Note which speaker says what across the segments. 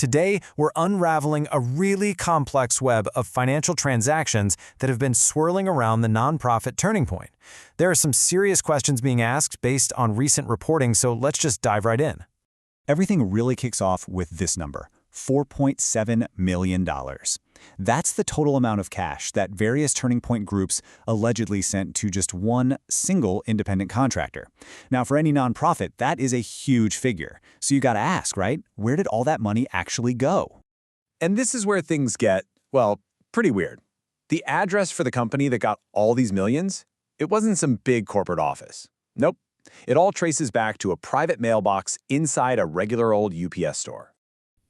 Speaker 1: Today, we're unraveling a really complex web of financial transactions that have been swirling around the nonprofit Turning Point. There are some serious questions being asked based on recent reporting, so let's just dive right in.
Speaker 2: Everything really kicks off with this number, $4.7 million. That's the total amount of cash that various Turning Point groups allegedly sent to just one single independent contractor. Now, for any nonprofit, that is a huge figure. So you gotta ask, right? Where did all that money actually go?
Speaker 3: And this is where things get, well, pretty weird. The address for the company that got all these millions, it wasn't some big corporate office. Nope. It all traces back to a private mailbox inside a regular old UPS store.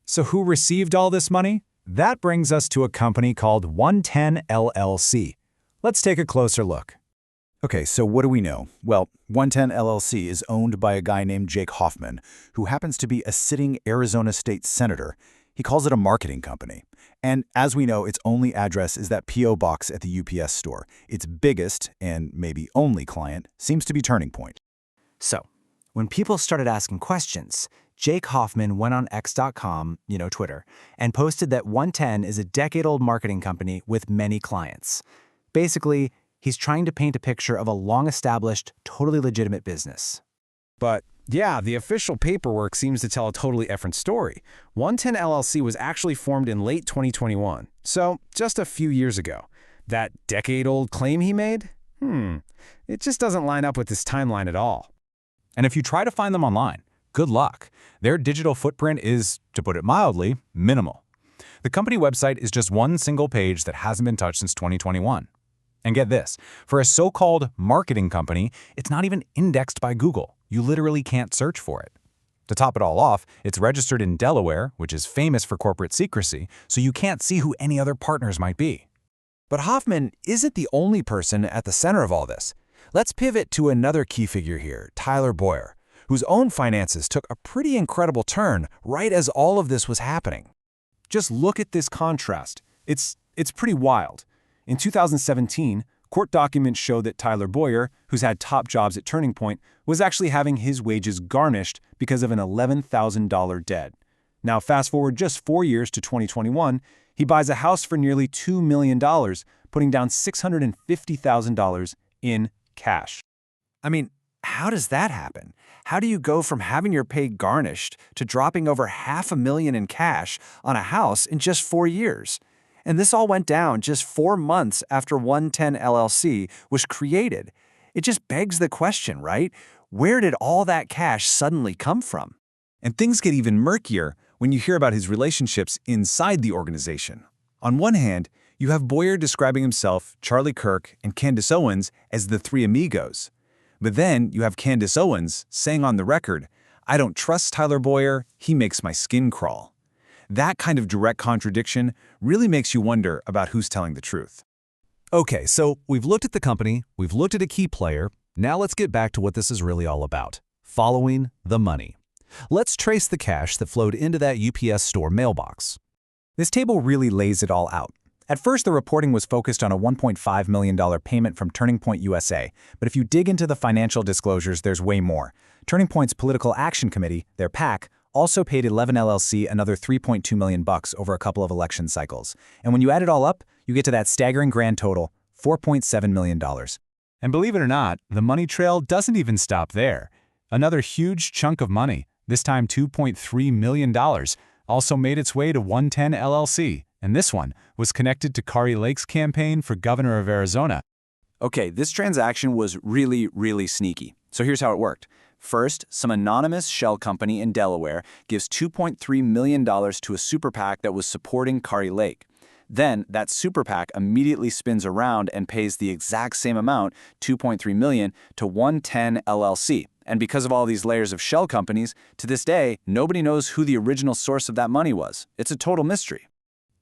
Speaker 2: So who received all this money? That brings us to a company called 110 LLC. Let's take a closer look. Okay, so what do we know? Well, 110 LLC is owned by a guy named Jake Hoffman, who happens to be a sitting Arizona state senator. He calls it a marketing company. And as we know, its only address is that P.O. box at the UPS store. Its biggest, and maybe only client, seems to be Turning Point.
Speaker 1: So, when people started asking questions, Jake Hoffman went on X.com, Twitter, and posted that 110 is a decade-old marketing company with many clients. Basically, he's trying to paint a picture of a long-established, totally legitimate business.
Speaker 4: But yeah, the official paperwork seems to tell a totally different story. 110 LLC was actually formed in late 2021, so just a few years ago. That decade-old claim he made? It just doesn't line up with this timeline at all.
Speaker 2: And if you try to find them online, good luck. Their digital footprint is, to put it mildly, minimal. The company website is just one single page that hasn't been touched since 2021. And get this, for a so-called marketing company, it's not even indexed by Google. You literally can't search for it. To top it all off, it's registered in Delaware, which is famous for corporate secrecy, so you can't see who any other partners might be.
Speaker 1: But Hoffman isn't the only person at the center of all this. Let's pivot to another key figure here, Tyler Boyer, whose own finances took a pretty incredible turn right as all of this was happening.
Speaker 5: Just look at this contrast. It's pretty wild. In 2017, court documents show that Tyler Boyer, who's had top jobs at Turning Point, was actually having his wages garnished because of an $11,000 debt. Now, fast forward just 4 years to 2021, he buys a house for nearly $2 million, putting down $650,000 in cash.
Speaker 1: I mean, how does that happen? How do you go from having your pay garnished to dropping over $500,000 in cash on a house in just 4 years? And this all went down just 4 months after 110 LLC was created. It just begs the question, right? Where did all that cash suddenly come from?
Speaker 3: And things get even murkier when you hear about his relationships inside the organization. On one hand, you have Boyer describing himself, Charlie Kirk, and Candace Owens as the three amigos. But then you have Candace Owens saying on the record, "I don't trust Tyler Boyer, he makes my skin crawl." That kind of direct contradiction really makes you wonder about who's telling the truth.
Speaker 4: Okay, so we've looked at the company, we've looked at a key player, now let's get back to what this is really all about, following the money. Let's trace the cash that flowed into that UPS store mailbox.
Speaker 2: This table really lays it all out. At first, the reporting was focused on a $1.5 million payment from Turning Point USA, but if you dig into the financial disclosures, there's way more. Turning Point's Political Action Committee, their PAC, also paid 11 LLC another $3.2 million over a couple of election cycles. And when you add it all up, you get to that staggering grand total, $4.7 million.
Speaker 4: And believe it or not, the money trail doesn't even stop there. Another huge chunk of money, this time $2.3 million, also made its way to 110 LLC. And this one was connected to Kari Lake's campaign for governor of Arizona.
Speaker 1: Okay, this transaction was really sneaky. So here's how it worked. First, some anonymous shell company in Delaware gives $2.3 million to a super PAC that was supporting Kari Lake. Then, that super PAC immediately spins around and pays the exact same amount, $2.3 million, to 110 LLC. And because of all these layers of shell companies, to this day, nobody knows who the original source of that money was. It's a total mystery.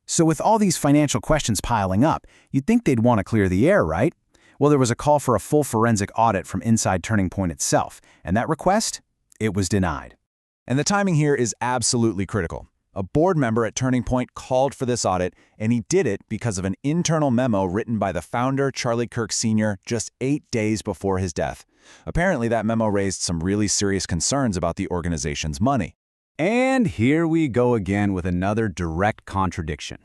Speaker 2: So with all these financial questions piling up, you'd think they'd want to clear the air, right? Well, there was a call for a full forensic audit from inside Turning Point itself, and that request, it was denied.
Speaker 3: And the timing here is absolutely critical. A board member at Turning Point called for this audit, and he did it because of an internal memo written by the founder, Charlie Kirk Sr., just 8 days before his death. Apparently, that memo raised some really serious concerns about the organization's money.
Speaker 2: And here we go again with another direct contradiction.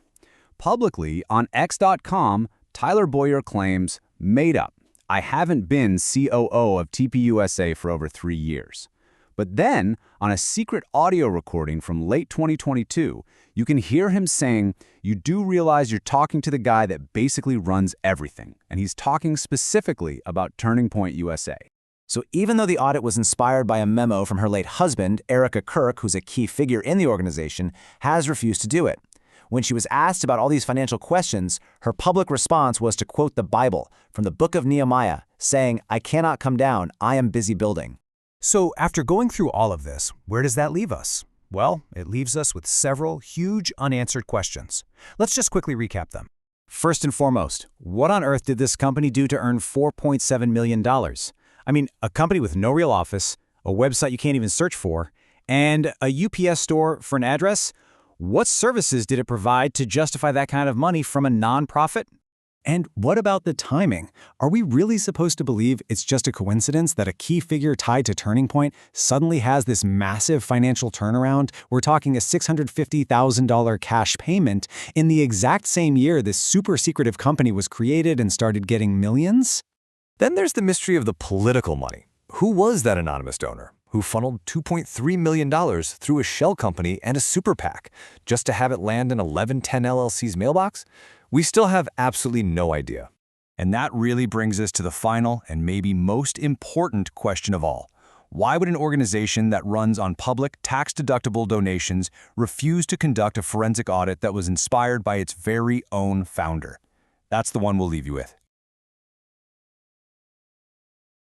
Speaker 2: Publicly, on X.com, Tyler Boyer claims, made up, I haven't been COO of TPUSA for over 3 years. But then, on a secret audio recording from late 2022, you can hear him saying, you do realize you're talking to the guy that basically runs everything, and he's talking specifically about Turning Point USA.
Speaker 1: So even though the audit was inspired by a memo from her late husband, Erica Kirk, who's a key figure in the organization, has refused to do it. When she was asked about all these financial questions, her public response was to quote the Bible from the book of Nehemiah, saying, I cannot come down, I am busy building.
Speaker 5: So after going through all of this, where does that leave us? Well, it leaves us with several huge unanswered questions. Let's just quickly recap them.
Speaker 1: First and foremost, what on earth did this company do to earn $4.7 million? I mean, a company with no real office, a website you can't even search for, and a UPS store for an address? What services did it provide to justify that kind of money from a nonprofit?
Speaker 5: And what about the timing? Are we really supposed to believe it's just a coincidence that a key figure tied to Turning Point suddenly has this massive financial turnaround? We're talking a $650,000 cash payment in the exact same year this super secretive company was created and started getting millions?
Speaker 3: Then there's the mystery of the political money. Who was that anonymous donor who funneled $2.3 million through a shell company and a super PAC just to have it land in 1110 LLC's mailbox? We still have absolutely no idea. And that really brings us to the final and maybe most important question of all. Why would an organization that runs on public, tax-deductible donations refuse to conduct a forensic audit that was inspired by its very own founder? That's the one we'll leave you with.